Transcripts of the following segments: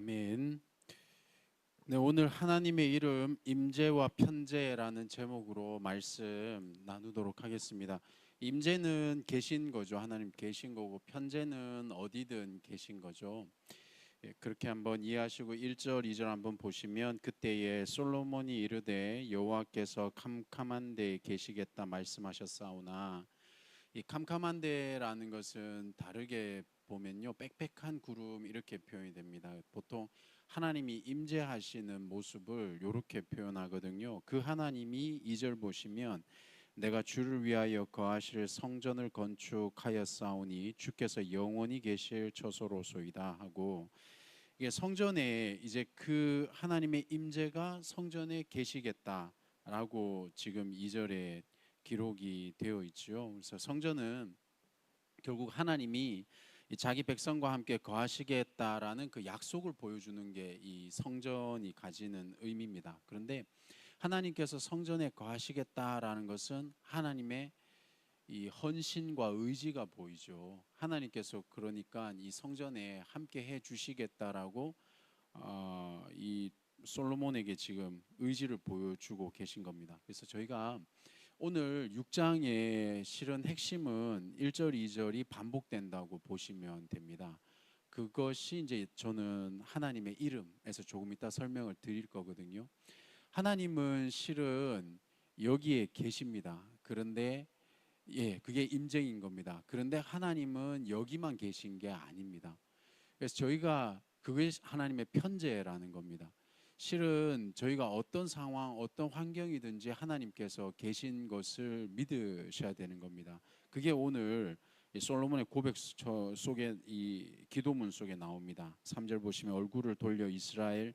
아멘. 네, 오늘 하나님의 이름 임재와 편재라는 제목으로 말씀 나누도록 하겠습니다. 임재는 계신 거죠. 하나님 계신 거고, 편재는 어디든 계신 거죠. 그렇게 한번 이해하시고 1절, 2절 한번 보시면, 그때에 솔로몬이 이르되 여호와께서 캄캄한 데에 계시겠다 말씀하셨사오나, 이 캄캄한 데라는 것은 다르게 보면요, 빽빽한 구름 이렇게 표현이 됩니다. 보통 하나님이 임재하시는 모습을 이렇게 표현하거든요. 그 하나님이 2절 보시면, 내가 주를 위하여 거하실 성전을 건축하였사오니 주께서 영원히 계실 처소로소이다 하고, 이게 성전에 이제 그 하나님의 임재가 성전에 계시겠다라고 지금 2절에 기록이 되어 있죠. 그래서 성전은 결국 하나님이 자기 백성과 함께 거하시겠다라는 그 약속을 보여주는 게 이 성전이 가지는 의미입니다. 그런데 하나님께서 성전에 거하시겠다라는 것은 하나님의 이 헌신과 의지가 보이죠. 하나님께서 그러니까 이 성전에 함께 해 주시겠다라고 이 솔로몬에게 지금 의지를 보여주고 계신 겁니다. 그래서 저희가 오늘 6장의 실은 핵심은 1절, 2절이 반복된다고 보시면 됩니다. 그것이 이제 저는 하나님의 이름에서 조금 이따 설명을 드릴 거거든요. 하나님은 실은 여기에 계십니다. 그런데 그게 임재인 겁니다. 그런데 하나님은 여기만 계신 게 아닙니다. 그래서 저희가 그게 하나님의 편재라는 겁니다. 실은 저희가 어떤 상황, 어떤 환경이든지 하나님께서 계신 것을 믿으셔야 되는 겁니다. 그게 오늘 솔로몬의 고백 속에, 이 기도문 속에 나옵니다. 3절 보시면, 얼굴을 돌려 이스라엘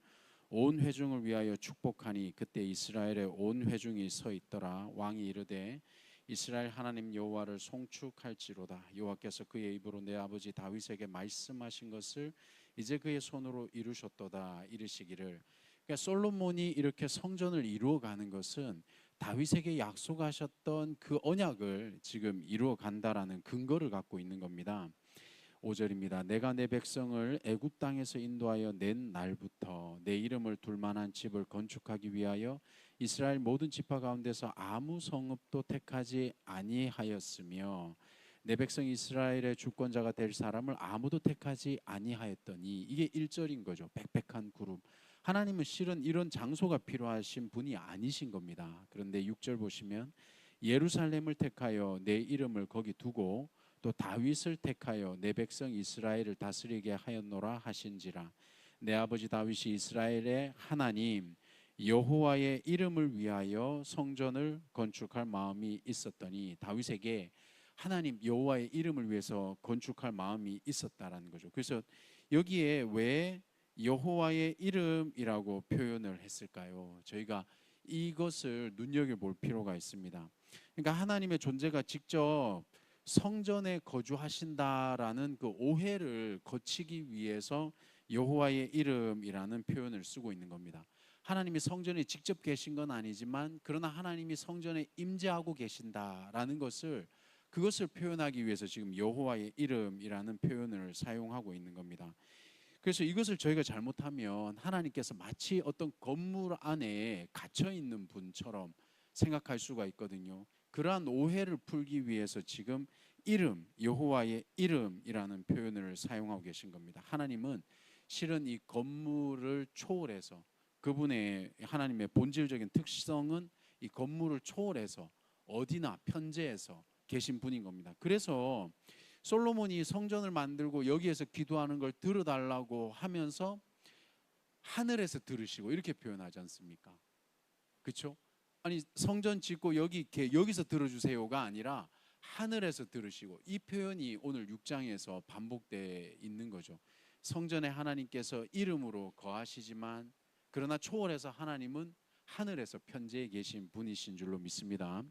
온 회중을 위하여 축복하니 그때 이스라엘의 온 회중이 서 있더라. 왕이 이르되 이스라엘 하나님 여호와를 송축할지로다. 여호와께서 그의 입으로 내 아버지 다윗에게 말씀하신 것을 이제 그의 손으로 이루셨도다. 이르시기를. 그러니까 솔로몬이 이렇게 성전을 이루어가는 것은 다윗에게 약속하셨던 그 언약을 지금 이루어간다라는 근거를 갖고 있는 겁니다. 5절입니다. 내가 내 백성을 애굽 땅에서 인도하여 낸 날부터 내 이름을 둘 만한 집을 건축하기 위하여 이스라엘 모든 지파 가운데서 아무 성읍도 택하지 아니하였으며 내 백성 이스라엘의 주권자가 될 사람을 아무도 택하지 아니하였더니, 이게 1절인 거죠. 빽빽한 구름. 하나님은 실은 이런 장소가 필요하신 분이 아니신 겁니다. 그런데 6절 보시면, 예루살렘을 택하여 내 이름을 거기 두고 또 다윗을 택하여 내 백성 이스라엘을 다스리게 하였노라 하신지라. 내 아버지 다윗이 이스라엘의 하나님 여호와의 이름을 위하여 성전을 건축할 마음이 있었더니, 다윗에게 하나님 여호와의 이름을 위해서 건축할 마음이 있었다라는 거죠. 그래서 여기에 왜 여호와의 이름이라고 표현을 했을까요? 저희가 이것을 눈여겨볼 필요가 있습니다. 그러니까 하나님의 존재가 직접 성전에 거주하신다라는 그 오해를 거치기 위해서 여호와의 이름이라는 표현을 쓰고 있는 겁니다. 하나님이 성전에 직접 계신 건 아니지만, 그러나 하나님이 성전에 임재하고 계신다라는 것을, 그것을 표현하기 위해서 지금 여호와의 이름이라는 표현을 사용하고 있는 겁니다. 그래서 이것을 저희가 잘못하면 하나님께서 마치 어떤 건물 안에 갇혀 있는 분처럼 생각할 수가 있거든요. 그러한 오해를 풀기 위해서 지금 이름, 여호와의 이름이라는 표현을 사용하고 계신 겁니다. 하나님은 실은 이 건물을 초월해서, 그분의 하나님의 본질적인 특성은 이 건물을 초월해서 어디나 편재해서 계신 분인 겁니다. 그래서 솔로몬이 성전을 만들고 여기에서 기도하는 걸 들어달라고 하면서 하늘에서 들으시고 이렇게 표현하지 않습니까? 그렇죠? 아니, 성전 짓고 여기서 들어주세요가 아니라 하늘에서 들으시고, 이 표현이 오늘 6장에서 반복되어 있는 거죠. 성전에 하나님께서 이름으로 거하시지만, 그러나 초월해서 하나님은 하늘에서 편재해 계신 분이신 줄로 믿습니다.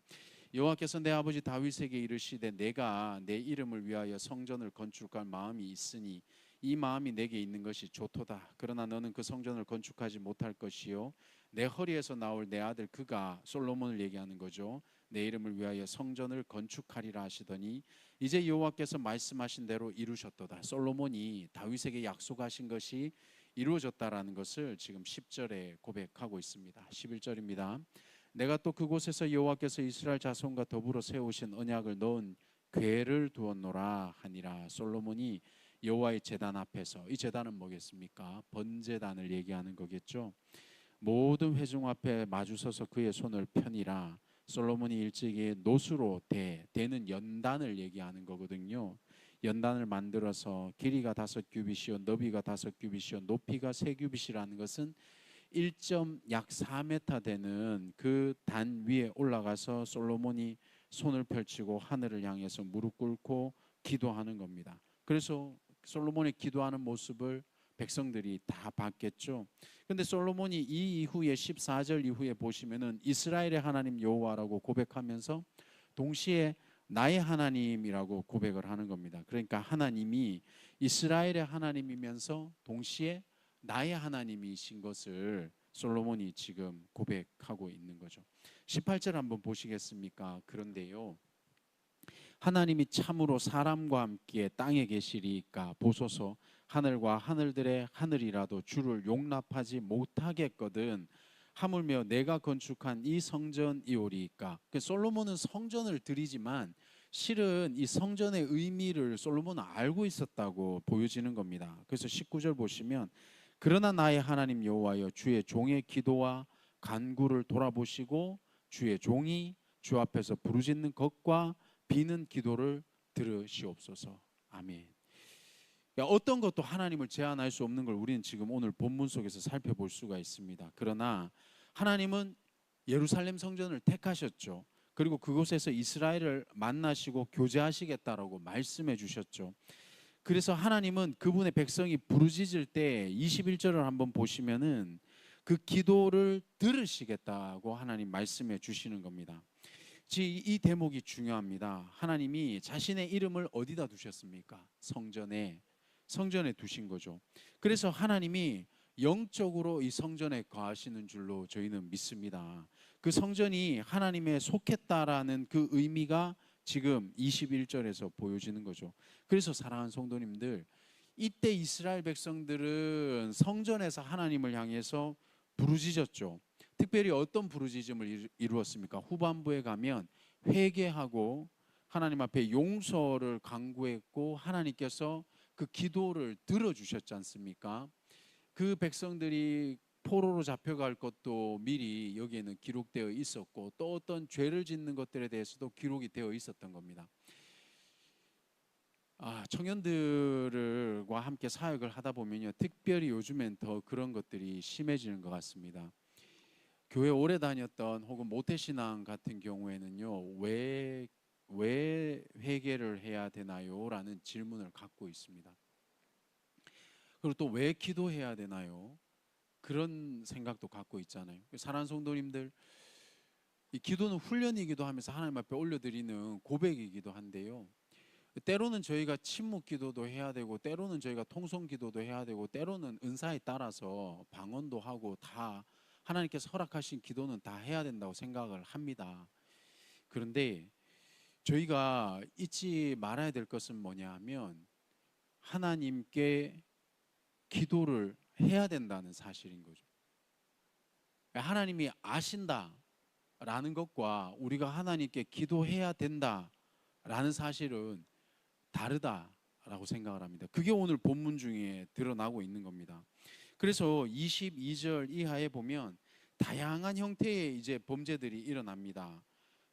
여호와께서 내 아버지 다윗에게 이르시되 내가 내 이름을 위하여 성전을 건축할 마음이 있으니 이 마음이 내게 있는 것이 좋도다. 그러나 너는 그 성전을 건축하지 못할 것이요 내 허리에서 나올 내 아들 그가, 솔로몬을 얘기하는 거죠, 내 이름을 위하여 성전을 건축하리라 하시더니 이제 여호와께서 말씀하신 대로 이루셨도다. 솔로몬이 다윗에게 약속하신 것이 이루어졌다라는 것을 지금 10절에 고백하고 있습니다. 11절입니다. 내가 또 그곳에서 여호와께서 이스라엘 자손과 더불어 세우신 언약을 넣은 궤를 두었노라 하니라. 솔로몬이 여호와의 제단 앞에서, 이 제단은 뭐겠습니까? 번제단을 얘기하는 거겠죠. 모든 회중 앞에 마주서서 그의 손을 펴니라. 솔로몬이 일찍이 노수로 대는 연단을 얘기하는 거거든요. 연단을 만들어서 길이가 5규빗이요 너비가 5규빗이요 높이가 3규빗이라는 것은 1약 4m 되는 그 단 위에 올라가서 솔로몬이 손을 펼치고 하늘을 향해서 무릎 꿇고 기도하는 겁니다. 그래서 솔로몬이 기도하는 모습을 백성들이 다 봤겠죠. 근데 솔로몬이 이 이후에 14절 이후에 보시면은 이스라엘의 하나님 여호와라고 고백하면서 동시에 나의 하나님이라고 고백을 하는 겁니다. 그러니까 하나님이 이스라엘의 하나님이면서 동시에 나의 하나님이신 것을 솔로몬이 지금 고백하고 있는 거죠. 18절 한번 보시겠습니까? 그런데요, 하나님이 참으로 사람과 함께 땅에 계시리까 보소서. 하늘과 하늘들의 하늘이라도 주를 용납하지 못하겠거든. 하물며 내가 건축한 이 성전이오리까. 솔로몬은 성전을 드리지만 실은 이 성전의 의미를 솔로몬은 알고 있었다고 보여지는 겁니다. 그래서 19절 보시면 그러나 나의 하나님 여호와여 주의 종의 기도와 간구를 돌아보시고 주의 종이 주 앞에서 부르짖는 것과 비는 기도를 들으시옵소서. 아멘. 어떤 것도 하나님을 제한할 수 없는 걸 우리는 지금 오늘 본문 속에서 살펴볼 수가 있습니다. 그러나 하나님은 예루살렘 성전을 택하셨죠. 그리고 그곳에서 이스라엘을 만나시고 교제하시겠다라고 말씀해 주셨죠. 그래서 하나님은 그분의 백성이 부르짖을 때 21절을 한번 보시면은 그 기도를 들으시겠다고 하나님 말씀해 주시는 겁니다. 이 대목이 중요합니다. 하나님이 자신의 이름을 어디다 두셨습니까? 성전에 두신 거죠. 그래서 하나님이 영적으로 이 성전에 거하시는 줄로 저희는 믿습니다. 그 성전이 하나님의 속했다라는 그 의미가 지금 21절에서 보여지는 거죠. 그래서 사랑하는 성도님들, 이때 이스라엘 백성들은 성전에서 하나님을 향해서 부르짖었죠. 특별히 어떤 부르짖음을 이루었습니까? 후반부에 가면 회개하고 하나님 앞에 용서를 간구했고 하나님께서 그 기도를 들어주셨지 않습니까? 그 백성들이 포로로 잡혀갈 것도 미리 여기에는 기록되어 있었고 또 어떤 죄를 짓는 것들에 대해서도 기록이 되어 있었던 겁니다. 청년들과 함께 사역을 하다 보면요, 특별히 요즘엔 더 그런 것들이 심해지는 것 같습니다. 교회 오래 다녔던 혹은 모태신앙 같은 경우에는요, 왜 회개를 해야 되나요? 라는 질문을 갖고 있습니다. 그리고 또 왜 기도해야 되나요? 그런 생각도 갖고 있잖아요. 사랑하는 성도님들, 이 기도는 훈련이기도 하면서 하나님 앞에 올려드리는 고백이기도 한데요, 때로는 저희가 침묵 기도도 해야 되고 때로는 저희가 통성 기도도 해야 되고 때로는 은사에 따라서 방언도 하고 다 하나님께서 허락하신 기도는 다 해야 된다고 생각을 합니다. 그런데 저희가 잊지 말아야 될 것은 뭐냐 하면 하나님께 기도를 해야 된다는 사실인 거죠. 하나님이 아신다라는 것과 우리가 하나님께 기도해야 된다라는 사실은 다르다라고 생각을 합니다. 그게 오늘 본문 중에 드러나고 있는 겁니다. 그래서 22절 이하에 보면 다양한 형태의 이제 범죄들이 일어납니다.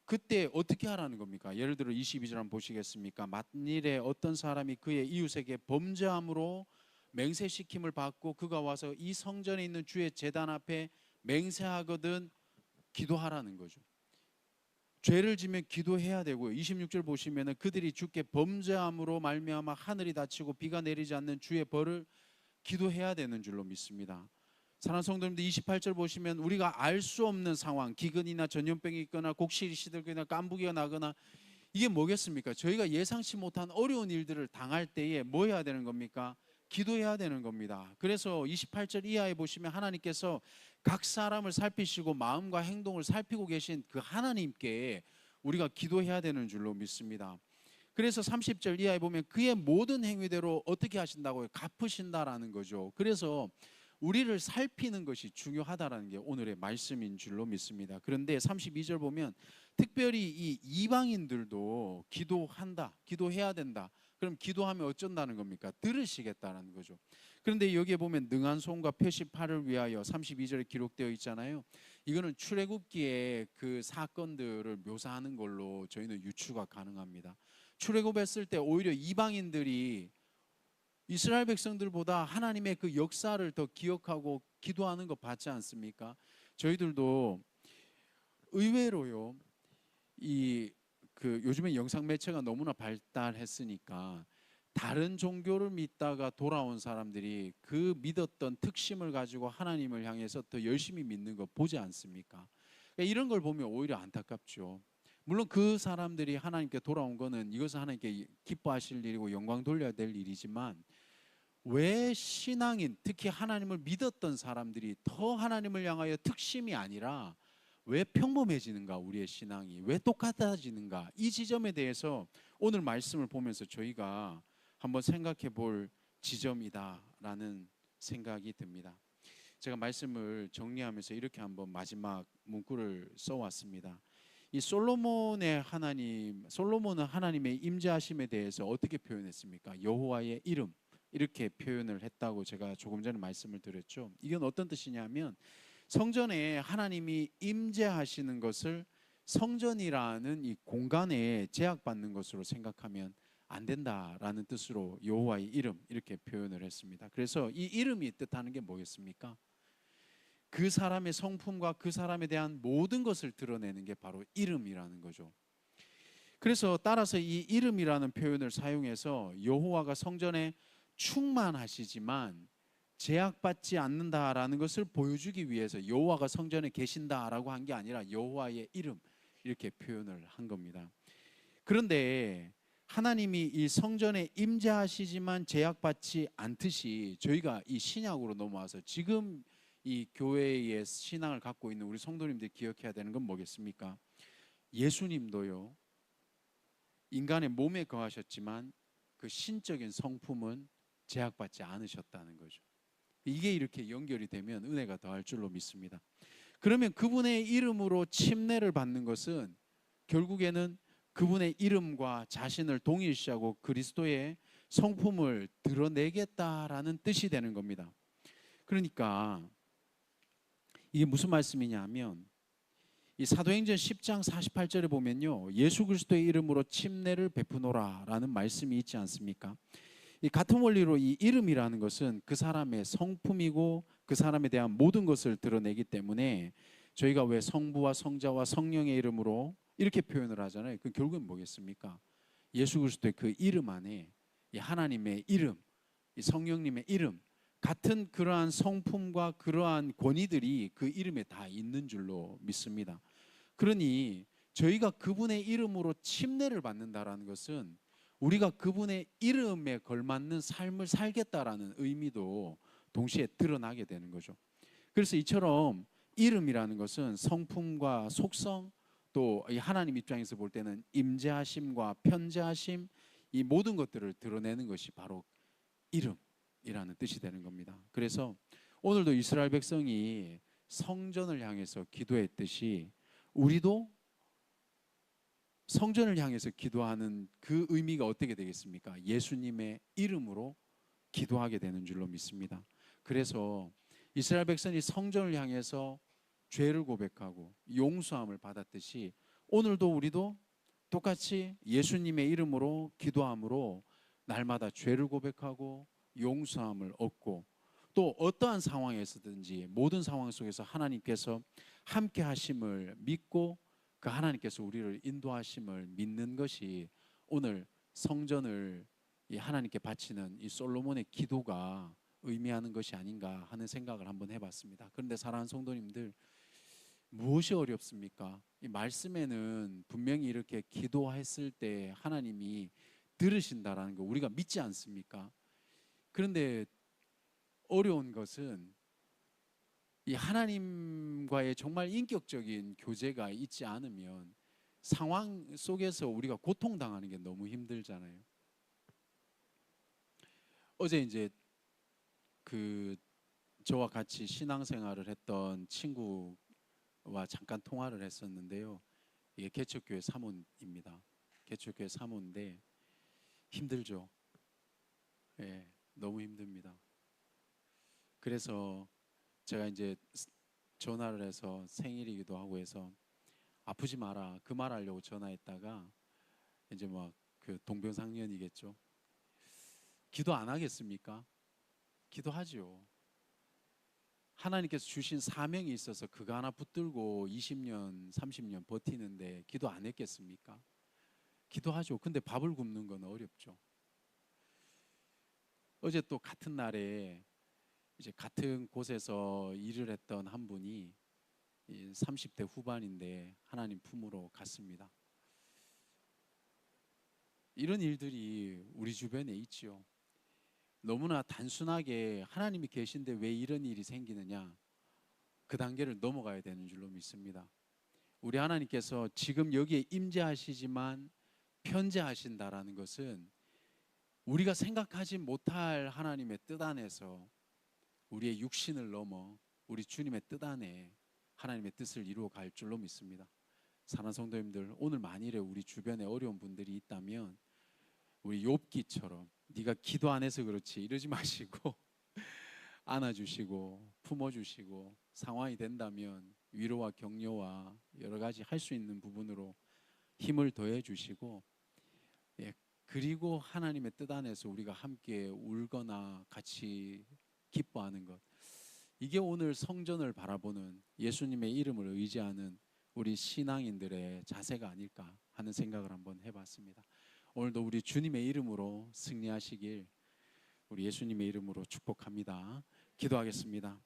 그때 어떻게 하라는 겁니까? 예를 들어 22절 한번 보시겠습니까? 만일에 어떤 사람이 그의 이웃에게 범죄함으로 맹세시킴을 받고 그가 와서 이 성전에 있는 주의 제단 앞에 맹세하거든 기도하라는 거죠. 죄를 지면 기도해야 되고요. 26절 보시면은 그들이 주께 범죄함으로 말미암아 하늘이 닫히고 비가 내리지 않는 주의 벌을 기도해야 되는 줄로 믿습니다. 사랑하는 성도님들, 28절 보시면 우리가 알 수 없는 상황, 기근이나 전염병이 있거나 곡실이 시들거나 깐부기가 나거나 이게 뭐겠습니까? 저희가 예상치 못한 어려운 일들을 당할 때에 뭐 해야 되는 겁니까? 기도해야 되는 겁니다. 그래서 28절 이하에 보시면 하나님께서 각 사람을 살피시고 마음과 행동을 살피고 계신 그 하나님께 우리가 기도해야 되는 줄로 믿습니다. 그래서 30절 이하에 보면 그의 모든 행위대로 어떻게 하신다고요? 갚으신다라는 거죠. 그래서 우리를 살피는 것이 중요하다라는 게 오늘의 말씀인 줄로 믿습니다. 그런데 32절 보면 특별히 이 이방인들도 기도한다, 기도해야 된다. 그럼 기도하면 어쩐다는 겁니까? 들으시겠다는 거죠. 그런데 여기에 보면 능한 손과 표시팔을 위하여 32절에 기록되어 있잖아요. 이거는 출애굽기의 그 사건들을 묘사하는 걸로 저희는 유추가 가능합니다. 출애굽했을 때 오히려 이방인들이 이스라엘 백성들보다 하나님의 그 역사를 더 기억하고 기도하는 거 봤지 않습니까? 저희들도 의외로요, 요즘에 영상 매체가 너무나 발달했으니까 다른 종교를 믿다가 돌아온 사람들이 그 믿었던 특심을 가지고 하나님을 향해서 더 열심히 믿는 거 보지 않습니까? 그러니까 이런 걸 보면 오히려 안타깝죠. 물론 그 사람들이 하나님께 돌아온 거는 이것은 하나님께 기뻐하실 일이고 영광 돌려야 될 일이지만, 왜 신앙인, 특히 하나님을 믿었던 사람들이 더 하나님을 향하여 특심이 아니라 왜 평범해지는가, 우리의 신앙이 왜 똑같아지는가, 이 지점에 대해서 오늘 말씀을 보면서 저희가 한번 생각해 볼 지점이다라는 생각이 듭니다. 제가 말씀을 정리하면서 이렇게 한번 마지막 문구를 써왔습니다. 이 솔로몬은 하나님의 임재하심에 대해서 어떻게 표현했습니까? 여호와의 이름, 이렇게 표현을 했다고 제가 조금 전에 말씀을 드렸죠. 이건 어떤 뜻이냐면, 성전에 하나님이 임재하시는 것을 성전이라는 이 공간에 제약받는 것으로 생각하면 안 된다라는 뜻으로 여호와의 이름, 이렇게 표현을 했습니다. 그래서 이 이름이 뜻하는 게 뭐겠습니까? 그 사람의 성품과 그 사람에 대한 모든 것을 드러내는 게 바로 이름이라는 거죠. 그래서 따라서 이 이름이라는 표현을 사용해서 여호와가 성전에 충만하시지만 제약받지 않는다라는 것을 보여주기 위해서 여호와가 성전에 계신다라고 한 게 아니라 여호와의 이름, 이렇게 표현을 한 겁니다. 그런데 하나님이 이 성전에 임재하시지만 제약받지 않듯이, 저희가 이 신약으로 넘어와서 지금 이 교회의 신앙을 갖고 있는 우리 성도님들이 기억해야 되는 건 뭐겠습니까? 예수님도요, 인간의 몸에 거하셨지만 그 신적인 성품은 제약받지 않으셨다는 거죠. 이게 이렇게 연결이 되면 은혜가 더할 줄로 믿습니다. 그러면 그분의 이름으로 침례를 받는 것은 결국에는 그분의 이름과 자신을 동일시하고 그리스도의 성품을 드러내겠다라는 뜻이 되는 겁니다. 그러니까 이게 무슨 말씀이냐면, 이 사도행전 10장 48절에 보면요, 예수 그리스도의 이름으로 침례를 베푸노라라는 말씀이 있지 않습니까? 이 같은 원리로 이 이름이라는 것은 그 사람의 성품이고 그 사람에 대한 모든 것을 드러내기 때문에, 저희가 왜 성부와 성자와 성령의 이름으로 이렇게 표현을 하잖아요. 그 결국은 뭐겠습니까? 예수 그리스도의 그 이름 안에 이 하나님의 이름, 이 성령님의 이름, 같은 그러한 성품과 그러한 권위들이 그 이름에 다 있는 줄로 믿습니다. 그러니 저희가 그분의 이름으로 침례를 받는다라는 것은 우리가 그분의 이름에 걸맞는 삶을 살겠다라는 의미도 동시에 드러나게 되는 거죠. 그래서 이처럼 이름이라는 것은 성품과 속성, 또 하나님 입장에서 볼 때는 임재하심과 편재하심, 이 모든 것들을 드러내는 것이 바로 이름이라는 뜻이 되는 겁니다. 그래서 오늘도 이스라엘 백성이 성전을 향해서 기도했듯이 우리도 성전을 향해서 기도하는 그 의미가 어떻게 되겠습니까? 예수님의 이름으로 기도하게 되는 줄로 믿습니다. 그래서 이스라엘 백성이 성전을 향해서 죄를 고백하고 용서함을 받았듯이 오늘도 우리도 똑같이 예수님의 이름으로 기도함으로 날마다 죄를 고백하고 용서함을 얻고, 또 어떠한 상황에서든지 모든 상황 속에서 하나님께서 함께 하심을 믿고 그 하나님께서 우리를 인도하심을 믿는 것이 오늘 성전을 하나님께 바치는 이 솔로몬의 기도가 의미하는 것이 아닌가 하는 생각을 한번 해봤습니다. 그런데 사랑하는 성도님들, 무엇이 어렵습니까? 이 말씀에는 분명히 이렇게 기도했을 때 하나님이 들으신다라는 거 우리가 믿지 않습니까? 그런데 어려운 것은 이 하나님과의 정말 인격적인 교제가 있지 않으면 상황 속에서 우리가 고통당하는 게 너무 힘들잖아요. 어제 이제 그 저와 같이 신앙생활을 했던 친구와 잠깐 통화를 했었는데요. 이게 개척교회 사모입니다. 개척교회 사모인데 힘들죠. 예, 너무 힘듭니다. 그래서 제가 이제 전화를 해서 생일이기도 하고 해서 아프지 마라 그 말 하려고 전화했다가 이제 막 그 동병상련이겠죠. 기도 안 하겠습니까? 기도하죠. 하나님께서 주신 사명이 있어서 그거 하나 붙들고 20년, 30년 버티는데 기도 안 했겠습니까? 기도하죠. 근데 밥을 굶는 건 어렵죠. 어제 또 같은 날에 이제 같은 곳에서 일을 했던 한 분이 30대 후반인데 하나님 품으로 갔습니다. 이런 일들이 우리 주변에 있지요. 너무나 단순하게 하나님이 계신데 왜 이런 일이 생기느냐, 그 단계를 넘어가야 되는 줄로 믿습니다. 우리 하나님께서 지금 여기에 임재하시지만 편재하신다라는 것은 우리가 생각하지 못할 하나님의 뜻 안에서 우리의 육신을 넘어 우리 주님의 뜻 안에 하나님의 뜻을 이루어 갈 줄로 믿습니다. 사랑하는 성도님들, 오늘 만일에 우리 주변에 어려운 분들이 있다면 우리 욥기처럼 네가 기도 안 해서 그렇지 이러지 마시고 안아주시고 품어주시고 상황이 된다면 위로와 격려와 여러 가지 할 수 있는 부분으로 힘을 더해 주시고, 예, 그리고 하나님의 뜻 안에서 우리가 함께 울거나 같이 기뻐하는 것, 이게 오늘 성전을 바라보는 예수님의 이름을 의지하는 우리 신앙인들의 자세가 아닐까 하는 생각을 한번 해봤습니다. 오늘도 우리 주님의 이름으로 승리하시길 우리 예수님의 이름으로 축복합니다. 기도하겠습니다.